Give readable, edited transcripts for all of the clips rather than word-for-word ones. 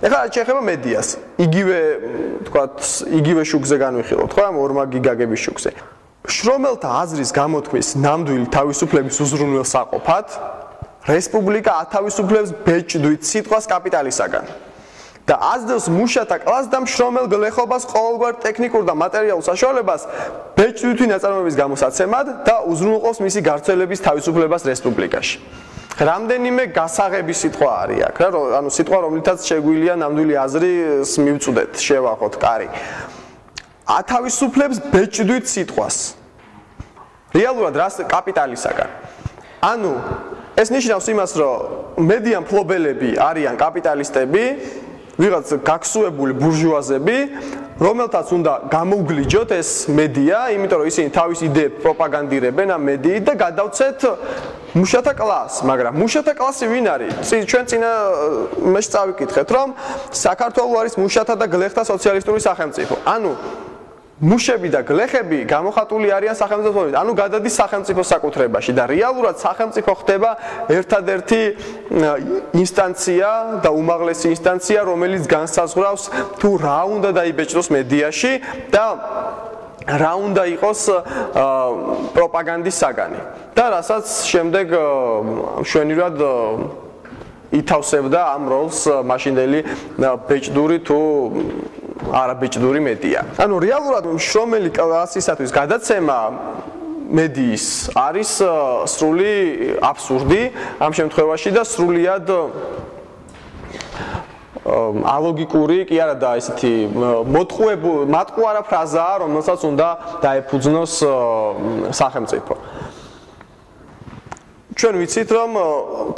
ეხლა რაც შეეხება მედიას, იგივე შუქზე განვიხილოთ, ხო, ამ ორმაგი გაგების შუქზე. შრომელთა აზრის გამოთქმის ნამდვილი თავისუფლების უზრუნველსაყოფად რესპუბლიკა ათავისუფლებს ბეჭდვით სიტყვას კაპიტალისაგან. და აძლევს მუშათა კლასს და მშრომელ გლეხობას ყოველგვარ ტექნიკურ და მატერიალურ საშუალებას ბეჭდვითი ნაწარმოების გამოსაცემად და უზრუნველყოფს მისი გავრცელების თავისუფლებას რესპუბლიკაში. რამდენიმე გასაღები სიტყვა არის აქ, რა, ანუ სიტყვა, რომლითაც შეგვიძლია ნამდვილი აზრის მივწვდეთ, შევახოთ, კარი. ათავისუფლებს ბეჭდვით სიტყვას. რეალურად რას კაპიტალისაგან. ანუ ეს ნიშნავს იმას, რომ მედია მფლობელები არიან კაპიტალისტები, ვიღაც გაქსუებული ბურჟუაზები, რომელთაც უნდა გამოუგლიჯოთ ეს მედია, იმიტომ რომ ისინი თავის იდეებს პროპაგანდირებენ ამ მედიით და გადავცეთ მუშათა კლასს, მაგრამ მუშათა კლასი ვინ არის? ჩვენ წინაშე წავიკითხეთ, რომ საქართველოს არის მუშათა და გლეხთა სოციალისტური სახელმწიფო. ანუ მუშები და გლეხები გამოხატული არიან სახელმწიფოებად, ანუ გადადის სახელმწიფოს საკუთრებაში და რეალურად სახელმწიფო ხდება ერთადერთი ინსტანცია და უმაღლესი ინსტანცია, რომელიც განსაზღვრავს თუ რა უნდა დაიბეჭდოს მედიაში და რა უნდა იყოს პროპაგანდის საგანი. და რასაც შემდეგ მშვენივრად ითავსებდა ამ როლს მაშინდელი ბეჭდური თუ არაბეჭდური მედია. ანუ რეალურად მშრომელი კლასისათვის გადაცემა მედიის არის სრული აბსურდი ამ შემთხვევაში და სრულიად ალოგიკური კი არა და ესეთი მატყუარა ფრაზაა, რომელსაც უნდა დაეფუძნოს სახელმწიფო. ჩვენ ვიცით, რომ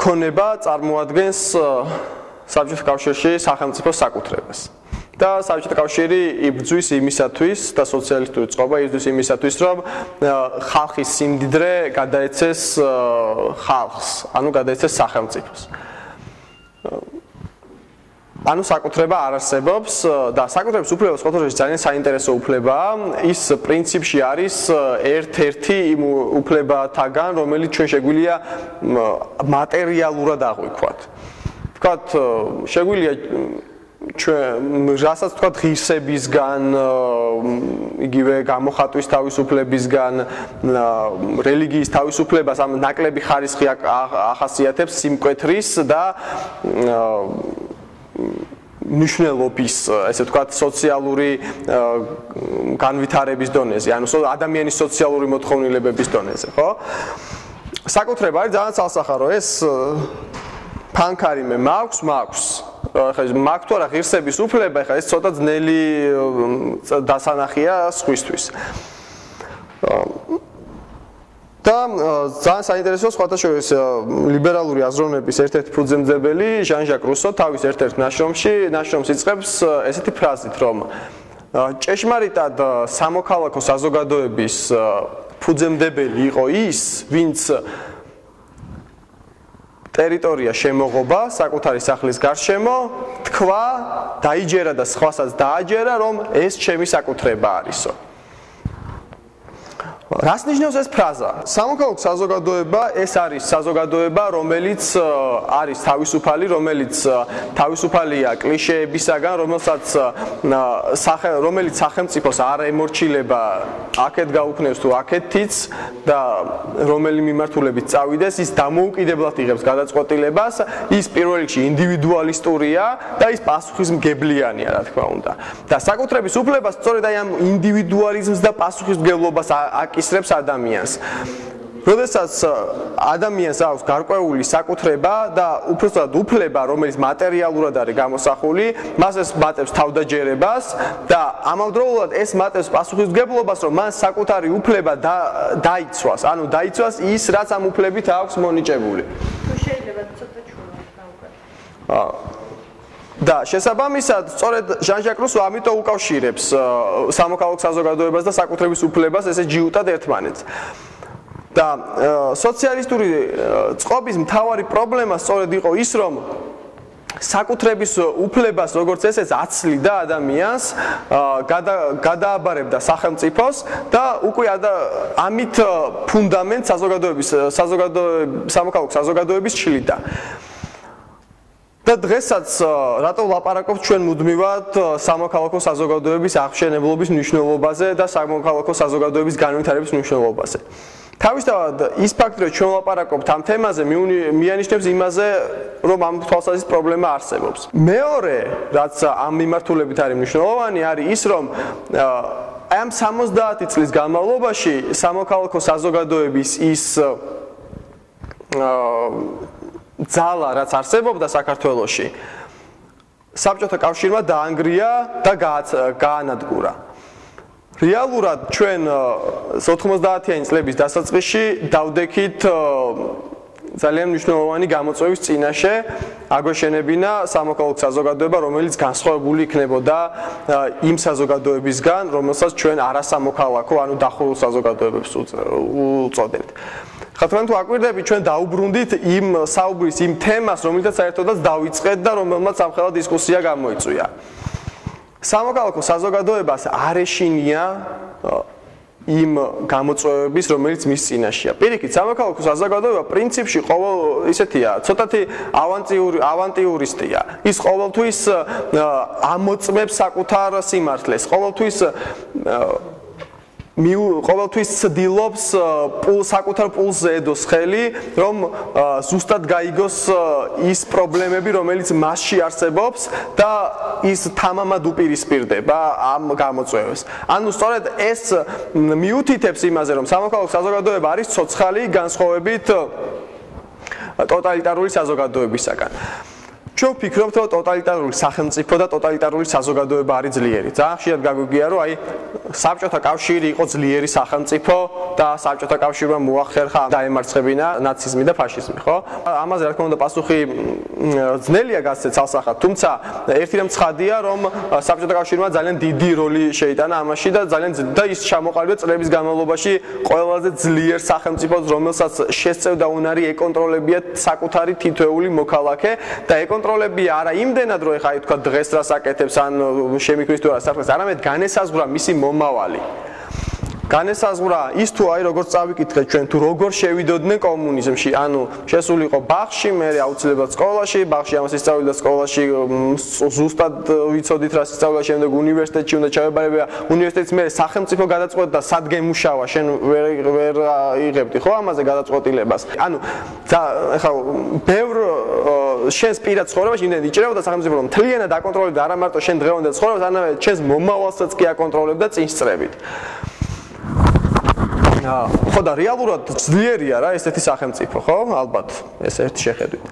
ქონება წარმოადგენს საბჭოთა კავშირში სახელმწიფოს საკუთრებას. და საბჭოთა კავშირი იბრძვის იმისათვის და სოციალისტური წყობა იბრძვის იმისათვის, რომ ხალხის სიმდიდრე გადაეცეს ხალხს, ანუ გადაეცეს სახელმწიფოს. ანუ საკუთრება არ არსებობს და საკუთრების უფლება ხოთოში ძალიან საინტერესო უფლებაა. ის პრინციპში არის ერთ-ერთი იმ უფლებათაგან, რომელიც ჩვენ შეგვიძლია მატერიალურად აღვიქვათ. ვთქვათ, შეგვიძლია ჩვენ რასაც ვთქვათ ღირსებისგან, იგივე გამოხატვის თავისუფლებისგან, რელიგიის თავისუფლებას ამ ნაკლები ხარისხი ახასიათებს სიმკვეთრის და ნიშნულობის, ესე ვთქვათ, სოციალური განვითარების დონეზე, ანუ ადამიანის სოციალური მოთხოვნილებების დონეზე, ხო? საკუთრება არის ძალიან ცალსახარო, ეს ფანქარიმე მაქვს. ახლა მაქვს თუ არა ღირსების უფლება, ახლა ეს ცოტა ძნელი დასანახია სხვისთვის. და ძალიან საინტერესოა სხვათა შორის ლიბერალური აზროვნების ერთ-ერთი ფუძემდებელი ჟან-ჟაკ რუსო თავის ერთ-ერთ ნაშრომს იწყებს ესეთი ფრაზით, რომ ჭეშმარიტად სამოქალაქო საზოგადოების ფუძემდებელი იყო ის, ვინც ტერიტორია შემოღობა საკუთარი სახლის გარშემო, თქვა, დაიჯერა და სხვასაც დააჯერა, რომ ეს ჩემი საკუთრება არისო. რას ნიშნავს ეს ფრაზა? სამოქალაქო საზოგადოება ეს არის საზოგადოება, რომელიც არის თავისუფალი, რომელიც თავისუფალია კლიშეებისაგან, რომელიც სახელმწიფოს არ ემორჩილება აქეთ გაუქმნევს თუ აქეთიც და რომელი მიმართულებით წავიდეს, ის დამოუკიდებლად იღებს გადაწყვეტილებას, ის პირველ რიგში ინდივიდუალისტურია და ის პასუხისმგებლიანია, რა თქმა უნდა. და საკუთრების უფლება სწორედ აი ამ ინდივიდუალიზმს და პასუხისმგებლობას აკისრებს ადამიანს. როდესაც ადამიანს აქვს გარკვეული საკუთრება და უბრალოდ უფლება, რომელიც მატერიალურად არის გამოსახული, მას ეს მატებს თავდაჯერებას და ამავდროულად ეს მატებს პასუხისმგებლობას, რომ მან საკუთარი უფლება დაიცვას, ანუ დაიცვას ის, რაც ამ უფლებით აქვს მონიჭებული. შეიძლება ცოტა ჩუქნათ. და შესაბამისად, სწორედ ჟან-ჟაკ რუსო ამიტომ უკავშირებს სამოქალაქო საზოგადოებას და საკუთრების უფლებას ესე ჯიუტად ერთმანეთს. და სოციალისტური წყობის მთავარი პრობლემა სწორედ იყო ის, რომ საკუთრების უფლებას როგორც ესეც აცლიდა ადამიანს, გადააბარებდა სახელმწიფოს და უკვე ამით ფუნდამენტს სამოქალაქო საზოგადოების შლიდა. და დღესაც რატო ვლაპარაკობთ ჩვენ მუდმივად სამოქალაქო საზოგადოების აღშენებლობის მნიშვნელობაზე და სამოქალაქო საზოგადოების განვითარების მნიშვნელობაზე. თავისთავად ის ფაქტი, რომ ჩვენ ვლაპარაკობთ ამ თემაზე, მიანიშნებს იმაზე, რომ ამ თვალსაზრისით პრობლემა არსებობს. მეორე, რაც ამ მიმართულებით არის მნიშვნელოვანი, არის ის, რომ ამ 70 წლის განმავლობაში სამოქალაქო საზოგადოების ის ძალა, რაც არსებობდა საქართველოში, საბჭოთა კავშირმა დაანგრია და გაანადგურა. რეალურად ჩვენ 90-იანი წლების დასაწყისში დავდექით ძალიან მნიშვნელოვანი გამოწვევის წინაშე აგვეშენებინა სამოქალაქო საზოგადოება, რომელიც განსხვავებული იქნებოდა იმ საზოგადოებისგან, რომელსაც ჩვენ არასამოქალაქო, ანუ დახურულ საზოგადოებებს უწოდებთ. ხათმან თუ აკვირდებით, ჩვენ დაუბრუნდით იმ საუბრის იმ თემას, რომელთაც საერთოდაც დავიწყეთ და რომელმაც ამხელა დისკუსია გამოიწვია. სამოქალაქო საზოგადოებას არ ეშინია იმ გამოწვევების, რომელიც მის წინაშეა. პირიქით, სამოქალაქო საზოგადოება პრინციპში ისეთია, ცოტათი ავანტიურისტია. ის ყოველთვის ამოწმებს საკუთარ სიმართლეს, ყოველთვის ცდილობს საკუთარ პულს ზედოს ხელი, რომ ზუსტად გაიგოს ის პრობლემები, რომელიც მასში არსებობს და ის თამამად უპირისპირდება ამ გამოწვევებს. ანუ სწორედ ეს მიუთითებს იმაზე, რომ სამოქალაქო საზოგადოება არის ცოცხალი განსხვავებით ტოტალიტარული საზოგადოებისაგან. ჩვენ ვფიქრობთ, რომ ტოტალიტარული სახელმწიფო და ტოტალიტარული საზოგადოება არის ძლიერი. ძალიან ხშირად გაგვიგია, რომ საბჭოთა კავშირი იყო ძლიერი სახელმწიფო და საბჭოთა კავშირმა მოახერხა დაემარცხებინა ნაციზმი და ფაშიზმი, ხო? ამაზე რა თქმა უნდა პასუხი ძნელია გასცეთ ცალსახად, თუმცა ერთი რამ ცხადია, რომ საბჭოთა კავშირმა ძალიან დიდი როლი შეიტანა ამაში და და ის ჩამოყალიბდა წლების განმავლობაში ყველაზე ძლიერ სახელმწიფოს, რომელსაც შესწევდა უნარი ეკონტროლებია საკუთარი თითოეული მოქალაქე და ეკონტროლებია არა იმდენად, რომ ეხა თქვა დღეს რას აკეთებს ან შემიქმნის თუ არა საფრთხეს, არამედ განესაზღვრა მისი მომავალი. განესაზღვრა ის თუ როგორც წავიკითხეთ ჩვენ თუ როგორ შევიდოდნენ კომუნიზმში, ანუ შესული იყო ბაღში, მე აუცილებლად სკოლაში, ბაღში ამას ისწავლიდა სკოლაში, ზუსტად ვიცოდით რა ისწავლა, შემდეგ უნივერსიტეტში უნდა ჩავებარებია, უნივერსიტეტის მე სახელმწიფო გადაწყვეტ და სად გემუშავა, შენ ვერ იღებდი ხო ამაზე გადაწყვეტილებას. ანუ ეხლა ბევრ შენს პირად ცხოვრებაში იმდენ იჭირებოდა სახელმწიფო რომ მთლიანად აკონტროლებდა არა მარტო შენ დღევანდელ ცხოვრებას, არამედ შენს მომავალსაც კი აკონტროლებდა წინსწრებით. ხო და რეალურად ძლიერია რა ესეთი სახელმწიფო, ხო? ალბათ ეს ერთი შეხედვით.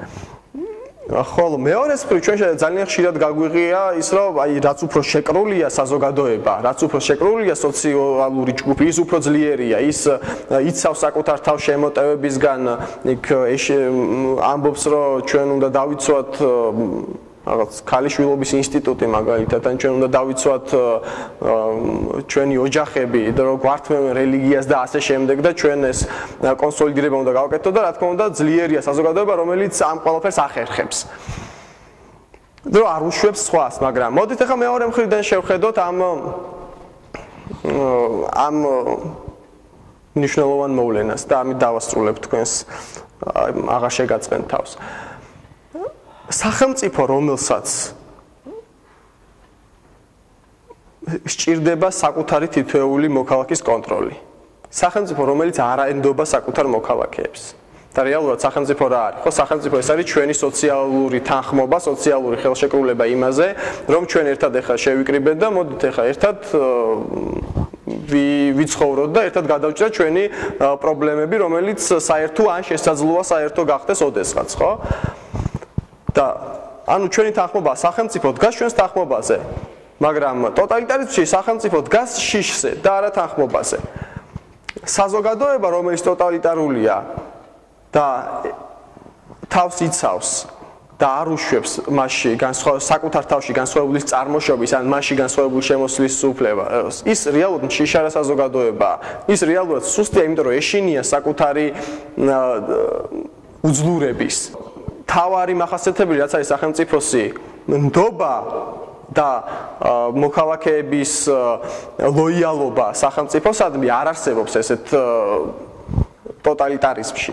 ხოლო მეორე მხრივ ჩვენ ძალიან ხშირად გაგვიღია ის რომ რაც უფრო შეკრულია საზოგადოება, რაც უფრო შეკრულია სოციალური ჯგუფი, ის უფრო ძლიერია, ის იცავს საკუთარ თავს შემოტევებისგან, იქ ამბობს რომ ჩვენ უნდა დავიცვათ რაღაც ქალიშვილობის ინსტიტუტი მაგალითად, ან ჩვენ უნდა დავიცვათ ჩვენი ოჯახები, რომ გვართმევენ რელიგიას და ასე შემდეგ და ჩვენ ეს კონსოლიდირება უნდა გავაკეთოთ და რა თქმა უნდა ძლიერია საზოგადოება, რომელიც ამ ყველაფერს ახერხებს. და არ უშვებს სხვას, მაგრამ მოდით ახლა მეორე მხრიდან შევხედოთ ამ მნიშვნელოვან მოვლენას და ამით დავასრულებ თქვენს აღარ შეგაწყენ თავს. სახელმწიფო, რომელსაც სჭირდება საკუთარი თითოეული მოქალაქის კონტროლი. სახელმწიფო, რომელიც არ აენდობა საკუთარ მოქალაქეებს. და რეალურად სახელმწიფო რა არის? ხო, სახელმწიფო ეს არის ჩვენი სოციალური თანხმობა, სოციალური ხელშეკრულება იმაზე, რომ ჩვენ ერთად ახლა შევიკრიბეთ და მოდით ახლა ერთად ვიცხოვროთ და ერთად გადავჭრათ ჩვენი პრობლემები, რომელიც საერთო ან შესაძლოა საერთო გახდეს ოდესღაც, ხო? და ანუ ჩვენი თანხმობა სახელმწიფო დგას ჩვენს თანხმობაზე, მაგრამ ტოტალიტარიზმში სახელმწიფო დგას შიშზე და არა თანხმობაზე. საზოგადოება, რომელიც ტოტალიტარულია და თავს იცავს და არ უშვებს მასში საკუთარ თავში განსხვავებულის წარმოშობის ან მასში განსხვავებული შემოსვლის უფლებას, ის რეალურად შიშარა საზოგადოებაა. ის რეალურად სუსტია, იმიტომ რომ ეშინია საკუთარი უძლურების. თავარი მახასიათებელი რაც არის სახელმწიფოსი, ნდობა და მოქალაქეების ლოიალობა სახელმწიფოსადმი არ არსებობს ესეთ ტოტალიტარიზმში.